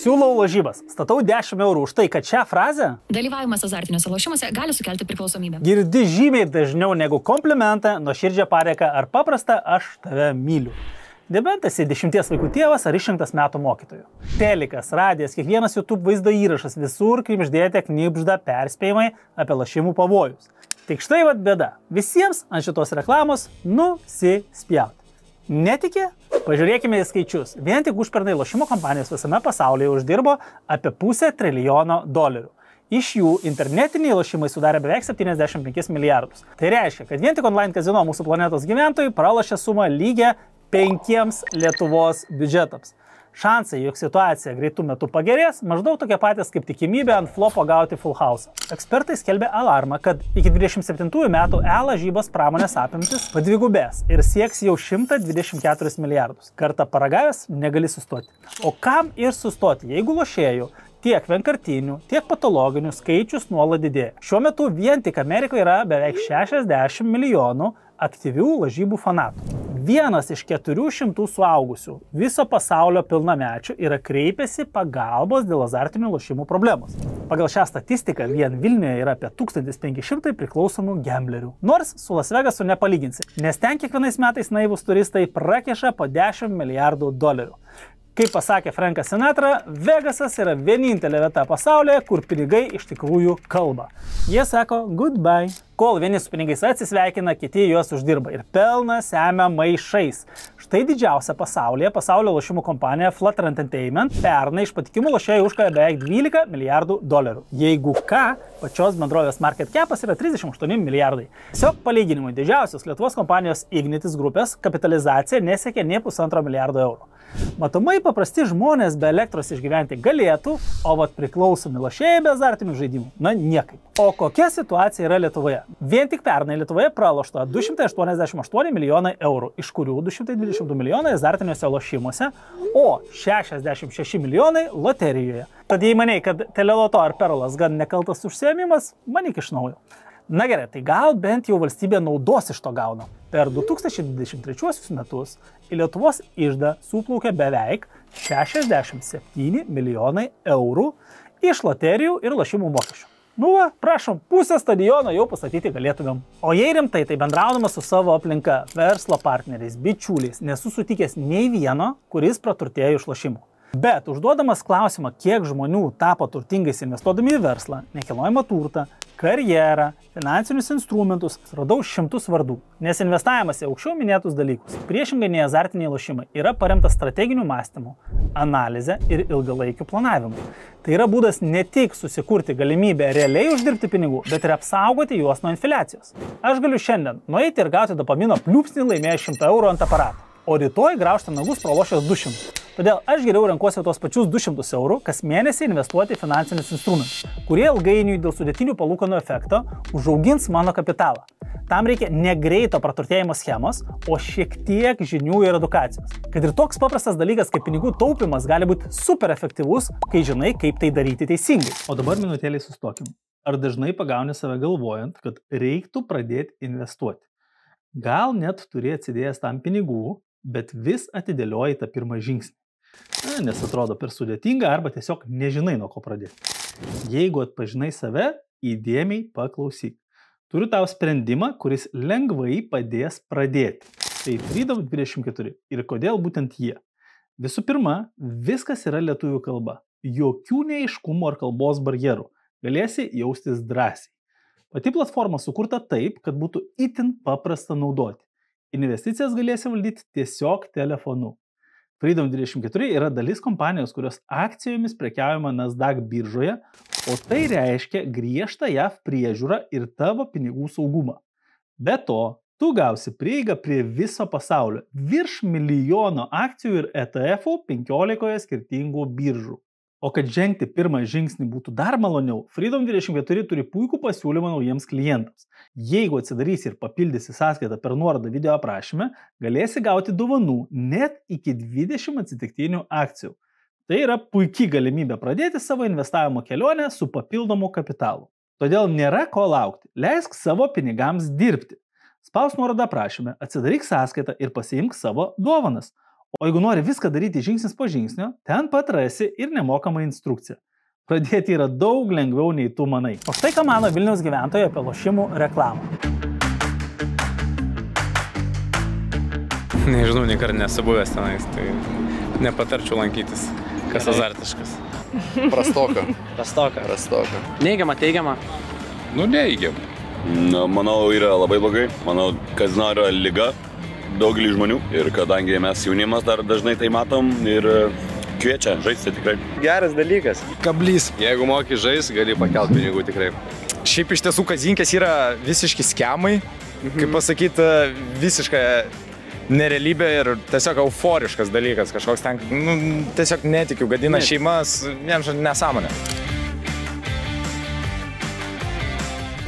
Siūlau lažybas. Statau 10 eurų už tai, kad šią frazę dalyvavimas azartiniuose lošimuose gali sukelti priklausomybę. girdi žymiai dažniau negu komplimentą, nuoširdžią padėką ar paprastą aš tave myliu. Nebent esi 10 vaikų tėvas ar išrinktas metų mokytojų. Telikas, radijas, kiekvienas YouTube vaizdo įrašas, visur knibždėte knibžda perspėjimai apie lošimų pavojus. Tik štai vat bėda. Visiems ant šitos reklamos nusispjauti. Netikė? Pažiūrėkime į skaičius. Vien tik užpernai lošimo kompanijos visame pasaulyje uždirbo apie $500 trilijono. Iš jų internetiniai lošimai sudarė beveik 75 milijardus. Tai reiškia, kad vien tik online kazino mūsų planetos gyventojai pralošė sumą lygią 5 Lietuvos biudžetams. Šansai, jog situacija greitų metų pagerės, maždaug tokie patys kaip tikimybė ant flopo gauti full house. Ekspertai skelbė alarmą, kad iki 27 metų lažybos pramonės apimtis padvigubės ir sieks jau 124 milijardus. Kartą paragavęs negali sustoti. O kam ir sustoti, jeigu lošėjų tiek vienkartinių, tiek patologinių skaičius nuolat didėja. Šiuo metu vien tik Amerikoje yra beveik 60 milijonų aktyvių lažybų fanatų. 1 iš 400 suaugusių viso pasaulio pilnamečių yra kreipėsi pagalbos dėl azartinių lošimų problemos. Pagal šią statistiką vien Vilniuje yra apie 1500 priklausomų gamblerių. Nors su Las Vegasu nepalyginsi, nes ten kiekvienais metais naivūs turistai prakeša po $10 milijardų. Kaip pasakė Frankas Sinatra, Vegasas yra vienintelė vieta pasaulyje, kur pinigai iš tikrųjų kalba. Jie sako goodbye. Kol vieni su pinigais atsisveikina, kiti juos uždirba ir pelną semia maišais. Štai didžiausia pasaulyje pasaulio lošimų kompanija Flutter Entertainment pernai iš patikimų lošėjų užkalė beveik $12 milijardų. Jeigu ką, pačios bendrovės market capas yra 38 milijardai. Tiesiog palyginimui, didžiausios Lietuvos kompanijos Ignitis grupės kapitalizacija nesiekia nė $1,5 milijardo. Matomai paprasti žmonės be elektros išgyventi galėtų, o vat priklausomi lošėjai be azartinių žaidimų, na niekaip. O kokia situacija yra Lietuvoje? Vien tik pernai Lietuvoje pralošta €288 milijonai, iš kurių 222 milijonai azartiniuose lošimuose, o 66 milijonai loterijoje. Tad jei manai, kad teleloto ar perlas gan nekaltas užsiėmimas, manyk iš naujo. Na gerai, tai gal bent jau valstybė naudos iš to gauna. Per 2023 metus į Lietuvos iždą suplaukė beveik 67 milijonai eurų iš loterijų ir lošimų mokesčių. Nu va, prašom, pusę stadiono jau pastatyti galėtumėm. O jei rimtai, tai bendraudamas su savo aplinka, verslo partneriais, bičiuliais, nesu sutikęs nei vieno, kuris praturtėjo iš lošimų. Bet užduodamas klausimą, kiek žmonių tapo turtingais investuodami į verslą, nekilnojamą turtą, karjerą, finansinius instrumentus, radau šimtus vardų. Nes investavimas į aukščiau minėtus dalykus, priešingai nei azartiniai lošimai, yra paremtas strateginiu mąstymu, analize ir ilgalaikiu planavimu. Tai yra būdas ne tik susikurti galimybę realiai uždirbti pinigų, bet ir apsaugoti juos nuo infliacijos. Aš galiu šiandien nueiti ir gauti dopamino pliūpsnį laimėjęs 100 eurų ant aparato, o rytoj graužti nagus pralošęs 200. Todėl aš geriau renkuosi tos pačius 200 eurų kas mėnesį investuoti į finansinius instrumentus, kurie ilgainiui dėl sudėtinių palūkanų efekto užaugins mano kapitalą. Tam reikia ne greito praturtėjimo schemos, o šiek tiek žinių ir edukacijos. Kad ir toks paprastas dalykas kaip pinigų taupimas gali būti super efektyvus, kai žinai, kaip tai daryti teisingai. O dabar minutėlį sustokim. Ar dažnai pagauni save galvojant, kad reiktų pradėti investuoti? Gal net turi atsidėjęs tam pinigų, bet vis atidėlioji tą pirmą žingsnį. Nes atrodo per sudėtinga arba tiesiog nežinai nuo ko pradėti. Jeigu atpažinai save, įdėmiai paklausyk. Turiu tau sprendimą, kuris lengvai padės pradėti. Tai Freedom 24. Ir kodėl būtent jie? Visų pirma, viskas yra lietuvių kalba. Jokių neaiškumų ar kalbos barjerų. Galėsi jaustis drąsiai. Pati platforma sukurta taip, kad būtų itin paprasta naudoti. Investicijas galėsi valdyti tiesiog telefonu. Freedom 24 yra dalis kompanijos, kurios akcijomis prekiaujama Nasdaq biržoje, o tai reiškia griežtą JAV priežiūrą ir tavo pinigų saugumą. Be to, tu gausi prieigą prie viso pasaulio, virš milijono akcijų ir ETF-ų 15 skirtingų biržų. O kad žengti pirmą žingsnį būtų dar maloniau, Freedom 24 turi puikų pasiūlymą naujiems klientams. Jeigu atsidarysi ir papildysi sąskaitą per nuorodą video aprašyme, galėsi gauti dovanų net iki 20 atsitiktinių akcijų. Tai yra puikiai galimybė pradėti savo investavimo kelionę su papildomu kapitalu. Todėl nėra ko laukti, leisk savo pinigams dirbti. Spausk nuorodą aprašyme, atsidaryk sąskaitą ir pasiimk savo dovanas. O jeigu nori viską daryti žingsnis po žingsnio, ten pat rasi ir nemokamą instrukciją. Pradėti yra daug lengviau nei tu manai. O štai ką mano Vilniaus gyventojai apie lošimų reklamą. Nežinau, niekart nesu buvęs tenais, tai nepatarčiau lankytis. Kas azartiškas? Prastoka. Prastoka. Neigiama, teigiama? Neigiama. Manau, yra labai blogai. Manau, kazino yra liga daugelį žmonių. Ir kadangi mes jaunimas dar dažnai tai matom ir kviečia žaisti tikrai. Geras dalykas. Kablys. Jeigu moki žaisti, gali pakelti pinigų tikrai. Šiaip iš tiesų kazinkės yra visiški skemai. Kaip pasakyti, visiška nerealybė ir tiesiog euforiškas dalykas. Kažkoks ten, tiesiog netikiu, gadina šeimas, nesąmonė.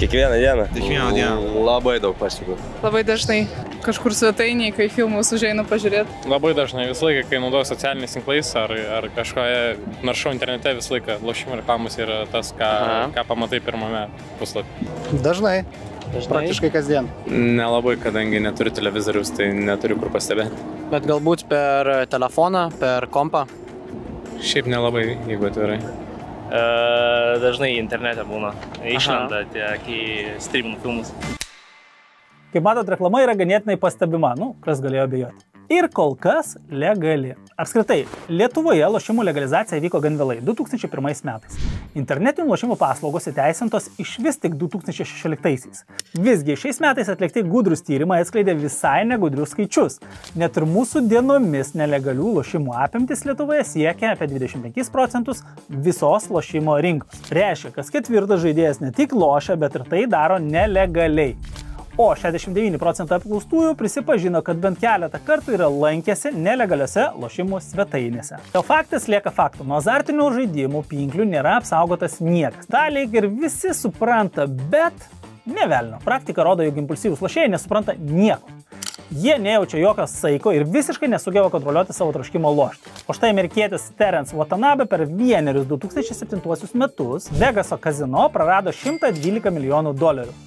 Kiekvieną dieną. Labai daug pasitikiu. Labai dažnai kažkur svetainiai, kai filmus užeinu pažiūrėti. Labai dažnai, visą laiką, kai naudoju socialiniais tinklais ar kažkoje naršau internete, visą laiką lošimų reklamos yra tas, ką pamatai pirmame puslapyje. Dažnai. Praktiškai kasdien. Nelabai, kadangi neturiu televizoriaus, tai neturiu kur pastebėti. Bet galbūt per telefoną, per kompą? Šiaip nelabai, jeigu atvirai. Dažnai internete būna. Išlenda tiek į streaming filmus. Kaip matot, reklama yra ganėtinai pastebima, kas galėjo abejoti. Ir kol kas legali. Apskritai, Lietuvoje lošimų legalizacija vyko gan vėlai, 2001 metais. Internetinių lošimų paslaugos įteisintos išvis tik 2016-aisiais. Visgi šiais metais atlikti gudrūs tyrimai atskleidė visai negudrius skaičius. Net ir mūsų dienomis nelegalių lošimų apimtis Lietuvoje siekia apie 25% visos lošimo rinkos. Reiškia, kas ketvirtas žaidėjas ne tik lošia, bet ir tai daro nelegaliai. O 69% apklaustųjų prisipažino, kad bent keletą kartų yra lankėsi nelegaliose lošimų svetainėse. O faktas lieka faktu. Nuo azartinių žaidimų pinklių nėra apsaugotas niekas. Ta lyg ir visi supranta, bet ne velnio. Praktika rodo, jog impulsyvūs lošėjai nesupranta nieko. Jie nejaučia jokio saiko ir visiškai nesugeba kontroliuoti savo troškimo lošti. O štai amerikietis Terence Watanabe per vienerius 2007 metus Vegaso kazino prarado $112 milijonų.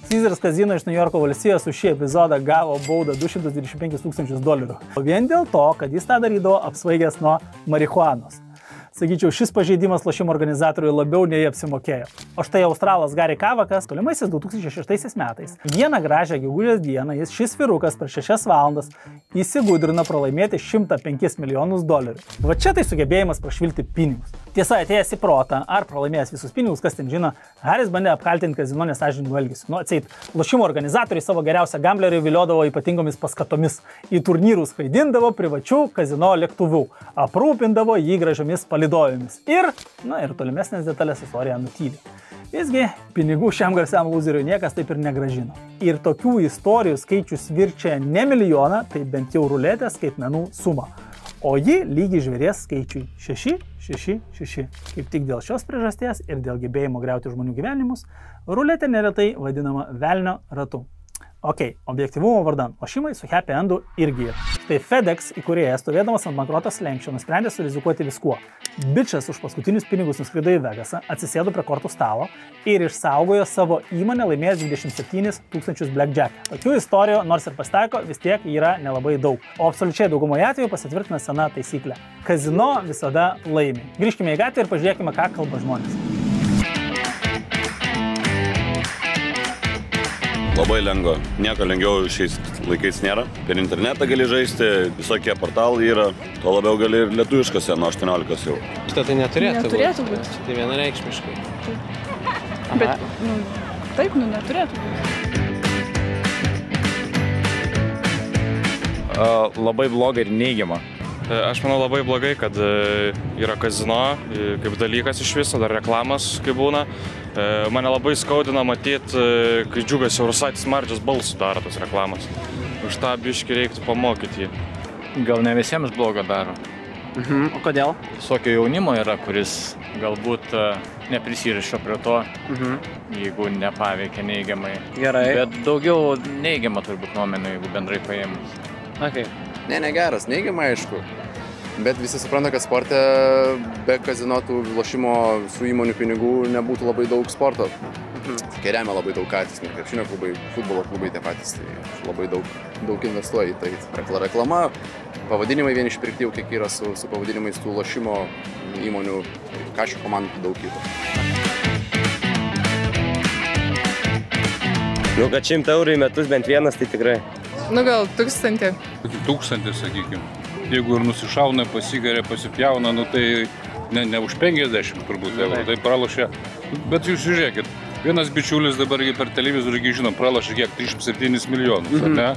Caesars kazino iš New Yorko valstijos už šį epizodą gavo baudą $225,000. O vien dėl to, kad jis tą darydavo apsvaigęs nuo marihuanos. Sakyčiau, šis pažeidimas lošimo organizatoriui labiau nei apsimokėjo. O štai australas Gary Kavakas, tolimaisiais 2006 metais, vieną gražią gegužės dieną šis vyrukas per 6 valandas įsigudrino pralaimėti $105 milijonus. Va čia tai sugebėjimas prašvilti pinigus. Tiesa, atėjęs į protą ar pralaimėjęs visus pinigus, kas ten žino, Haris bandė apkaltinti kazino nesąžiningų elgesių. Atseit, lošimo organizatoriai savo geriausią gamblerį viliodavo ypatingomis paskatomis. Į turnyrus skraidindavo privačių kazino lėktuvų, aprūpindavo jį gražiomis palydovėmis. Ir tolimesnės detalės istorija nutyli. Visgi, pinigų šiam garsiam lūzeriui niekas taip ir negražino. Ir tokių istorijų skaičius virčia ne milijoną, tai bent jau ruletės skaitmenų sumą. O ji lygiai žvėries skaičiui 666. Kaip tik dėl šios priežasties ir dėl gebėjimo griauti žmonių gyvenimus, ruletė neretai vadinama velnio ratu. Ok, objektyvumo vardan, lošimai su happy endu irgi yra. Štai FedEx įkūrėjas, stovėdamas ant bankroto slenksčio, nusprendė surizikuoti viskuo. Bičas už paskutinius pinigus nuskrido į Vegasą, atsisėdo prie kortų stalo ir išsaugojo savo įmonę laimėjęs 27,000 blackjack. Tokių istorijų, nors ir pasitaiko, vis tiek yra nelabai daug. O absoliučiai daugumoje atveju pasitvirtina sena taisyklė. Kazino visada laimi. Grįžkime į gatvę ir pažiūrėkime, ką kalba žmonės. Labai lengva. Nieko lengviau šiais laikais nėra. Per internetą gali žaisti, visokie portalai yra. Tuo labiau gali ir lietuviškose nuo 18 jau. Šitą tai neturėtų būti. Tai vienareikšmiškai. Bet, taip, neturėtų būti. Labai blogai ir neigiama. Aš manau labai blogai, kad yra kazino kaip dalykas iš viso, dar reklamas kaip būna. Mane labai skaudina matyti, kai Džiugas Eurosaitis Marčius balsų daro tas reklamas. Už tą biškį reiktų pamokyti jį. Gal ne visiems blogo daro. O kodėl? Visokio jaunimo yra, kuris galbūt neprisirišo prie to, jeigu nepaveikia neigiamai. Gerai. Bet daugiau neigiama turbūt nuomenų, jeigu bendrai paėmus. Okay. Negeras, neigiama aišku. Bet visi supranta, kad sporte be kazinotų lošimo su įmonių pinigų nebūtų labai daug sporto. Kai remia labai daug patys, krepšinio klubai, futbolo klubai tie patys, tai labai daug investuoja į tai. Reklama, pavadinimai vieni išpirkti, kiek yra su pavadinimais tų lošimo įmonių, kašio komandų daug kito. Nu, kad 100 eurų į metus bent vienas, tai tikrai. Nu, gal 1000. 1000, sakykime. Jeigu ir nusišauna, pasigeria, pasipjauna, nu tai ne už 50 turbūt eurų, tai pralošia. Bet jūs žiūrėkit, vienas bičiulis dabar per televizorių, žinom, pralošia kiek 37 milijonus, ne?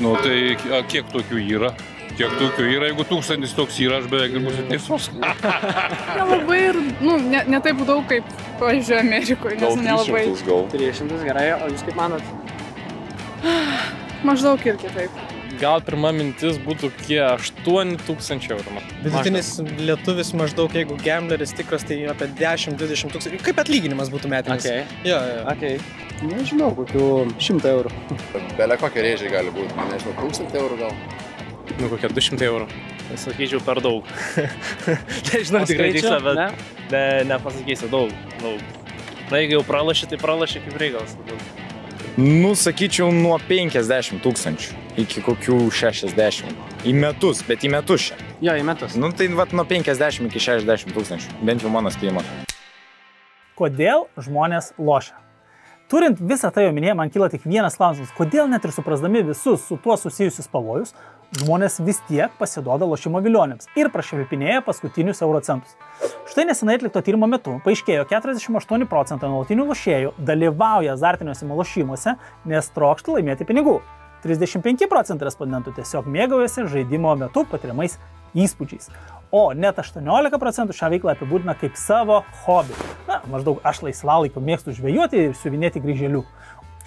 Nu tai kiek tokių yra? Kiek tokių yra, jeigu 1000 toks yra, aš beveik ir būsiu teisus. Nelabai ir, ne taip daug kaip, pavyzdžiui, Amerikoje, nes nelabai. 300 gerai, o jūs kaip manot? Maždaug ir kitaip. Gal pirma mintis būtų kokie 8000 eurų. Vidutinis lietuvis maždaug, jeigu gambleris tikras, tai apie 10-20 tūkstančių. Kaip atlyginimas būtų metinis? Okay. Nežinau, kokių 100 eurų. Belė kokie rėžiai gali būti, man nežinau, 1000 eurų gal. Nu, kokie 200 eurų. Sakyčiau, per daug. Nežinau tikrai tikslą, bet nepasakysiu daug. Na, jeigu jau pralaši, tai pralaši kaip reikalas. Nu, sakyčiau, nuo 50 000 iki kokių 60. Į metus, bet į metus čia. Jo, į metus. Nu, tai vat nuo 50 iki 60 000. Bent jau mano spėjimas. Kodėl žmonės lošia? Turint visą tai omenyje, man kyla tik vienas klausimas. Kodėl net ir suprasdami visus su tuo susijusius pavojus, žmonės vis tiek pasiduoda lošimo vilionėms ir prašvilpinėja paskutinius euro centus. Štai nesenai atlikto tyrimo metu paaiškėjo, 48% nuolatinių lošėjų dalyvauja azartiniuose lošimuose, nes trokšta laimėti pinigų. 35% respondentų tiesiog mėgaujasi žaidimo metu patiriamais įspūdžiais. O net 18% šią veiklą apibūdina kaip savo hobį. Na, maždaug aš laisvalaikiu mėgstu žvejoti ir siuvinėti grįželių.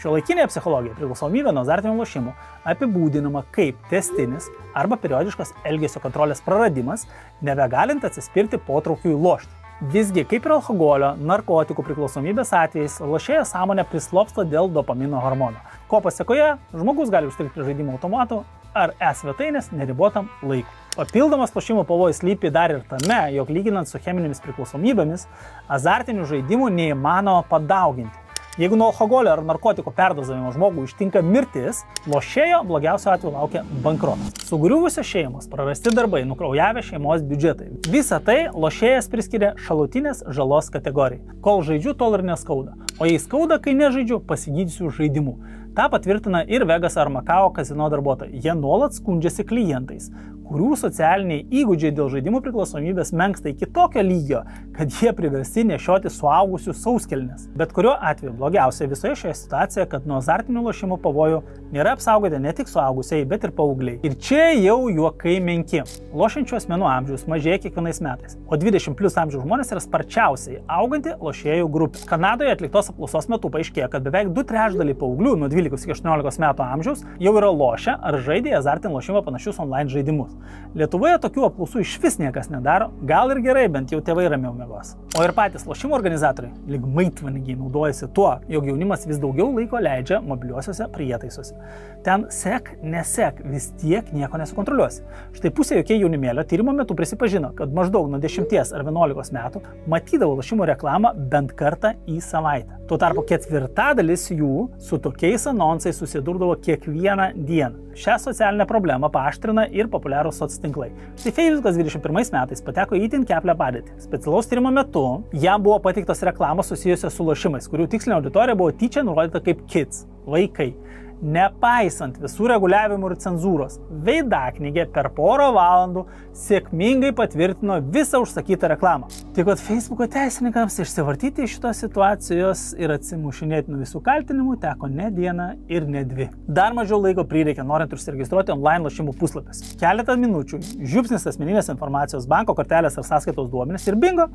Šiuolaikinėje psichologijoje priklausomybė nuo azartinių lošimų apibūdinama kaip tęstinis arba periodiškas elgesio kontrolės praradimas, nebegalint atsispirti potraukiui lošti. Visgi, kaip ir alkoholio, narkotikų priklausomybės atvejais, lošėjo sąmonė prislopsta dėl dopamino hormono, ko pasekoje žmogus gali užstrigti prie žaidimo automatų ar e-svetainės neribotam laikui. Papildomas lošimo pavojus slypi dar ir tame, jog lyginant su cheminėmis priklausomybėmis, azartinių žaidimų neįmanoma padauginti. Jeigu nuo alkoholio ar narkotikų perdozavimo žmogų ištinka mirtis, lošėjo blogiausio atveju laukia bankrotas. Sugriuvusios šeimos, prarasti darbai, nukraujavę šeimos biudžetai. Visą tai lošėjas priskiria šalutinės žalos kategorijai. Kol žaidžiu, tol ir neskauda. O jei skauda, kai nežaidžiu, pasigydysiu žaidimu. Ta patvirtina ir Vegas ar Makao kazino darbuotojai. Jie nuolat skundžiasi klientais, kurių socialiniai įgūdžiai dėl žaidimų priklausomybės menksta iki tokio lygio, kad jie priversti nešioti suaugusių sauskelnes. Bet kuriuo atveju blogiausia visoje šioje situacijoje, kad nuo azartinių lošimų pavojų nėra apsaugoti ne tik suaugusiai, bet ir paaugliai. Ir čia jau juokai menki. Lošiančių asmenų amžius mažėja kiekvienais metais, o 20+ amžiaus žmonės yra sparčiausiai auganti lošėjų grupė. Kanadoje atliktos apklausos metu paaiškėjo, kad beveik 2/3 paauglių nuo 12 iki 18 metų amžiaus jau yra lošę ar žaidė azartinį lošimą panašius online žaidimus. Lietuvoje tokių apklausų išvis niekas nedaro, gal ir gerai, bent jau tėvai ramiau miegos. O ir patys lošimo organizatoriai, lyg maitvanagiai, naudojasi tuo, jog jaunimas vis daugiau laiko leidžia mobiliuosiuose prietaisuose. Ten sek, nesek, vis tiek nieko nesukontroliuosi. Štai pusė jokie jaunimėlio tyrimo metu prisipažino, kad maždaug nuo 10 ar 11 metų matydavo lošimo reklamą bent kartą į savaitę. Tuo tarpu 1/4 jų su tokiais anonsais susidurdavo kiekvieną dieną. Šią socialinę problemą paaštrina ir populiarūs soctinklai. Štai Facebookas 21 metais pateko į itin keblią padėtį. Specialaus tyrimo metu jam buvo pateiktos reklamos susijusios su lošimais, kurių tikslinė auditorija buvo tyčia nurodyta kaip kids, vaikai. Nepaisant visų reguliavimų ir cenzūros, veidaknygė per porą valandų sėkmingai patvirtino visą užsakytą reklamą. Tik kad Facebooko teisininkams išsivartyti iš šitos situacijos ir atsimušinėti nuo visų kaltinimų teko ne dieną ir ne 2. Dar mažiau laiko prireikė norint užsiregistruoti online lošimų puslapius. Keletą minučių, žiupsnis asmeninės informacijos, banko kortelės ar sąskaitos duomenys ir bingo,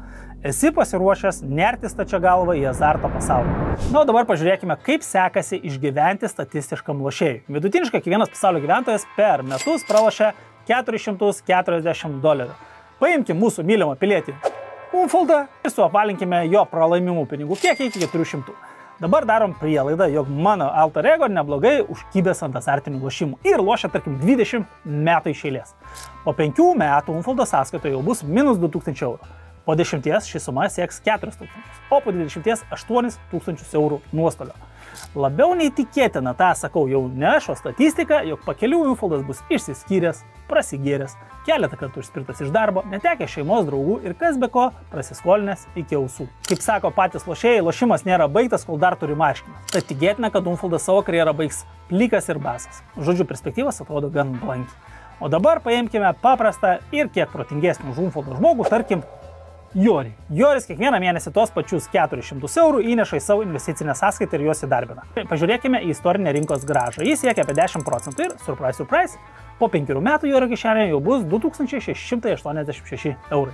esi pasiruošęs nerti stačia galva į azarto pasaulį. Na, o dabar pažiūrėkime, kaip sekasi išgyventi statistiškam lošėjui. Vidutiniškai kiekvienas pasaulio gyventojas per metus pralošia $440. Paimkime mūsų mylimą pilietį Umfoldą ir suapvalinkime jo pralaimimų pinigų kiekį iki 400. Dabar darom prielaidą, jog mano alter ego neblogai užkybęs ant azartinių lošimų ir lošia, tarkim, 20 metų iš eilės. Po 5 metų Umfoldo sąskaitoje jau bus -2000 eurų. Po 10 ši suma sieks 4 tūkstančius, o po 20 8 tūkstančius eurų nuostolio. Labiau neįtikėtina, tą sakau jau ne aš, o statistika, jog pakelių Unfoldas bus išsiskyręs, prasigėręs, keletą kartų išspirtas iš darbo, netekęs šeimos draugų ir kas be ko prasiskolinęs iki ausų. Kaip sako patys lošėjai, lošimas nėra baigtas, kol dar turi marškinius. Tad tikėtina, kad Unfoldas savo karjerą baigs plikas ir basas. Žodžiu, perspektyvas atrodo gan blankiai. O dabar paimkime paprastą ir kiek protingesnį už Unfoldo žmogų, tarkim, Jorį. Joris kiekvieną mėnesį tos pačius 400 eurų įneša į savo investicinę sąskaitą ir juos įdarbina. Pažiūrėkime į istorinę rinkos grąžą. Jis siekia apie 10% ir, surprise, po 5 metų Jorio kišenėje jau bus 2686 eurai.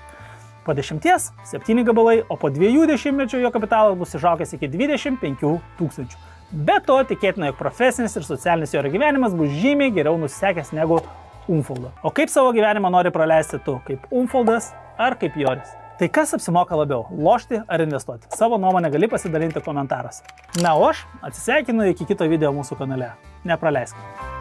Po 10 – 7 gabalai, o po 2 dešimtmečių jo kapitalas bus išaugęs iki 25 tūkstančių. Be to, tikėtina, jog profesinis ir socialinis Jorio gyvenimas bus žymiai geriau nusisekęs negu Unfoldo. O kaip savo gyvenimą nori praleisti tu, kaip Unfoldas ar kaip Joris? Tai kas apsimoka labiau – lošti ar investuoti? Savo nuomonę gali pasidalinti komentaruose. Na, o aš atsisveikinu iki kito video mūsų kanale. Nepraleiskite.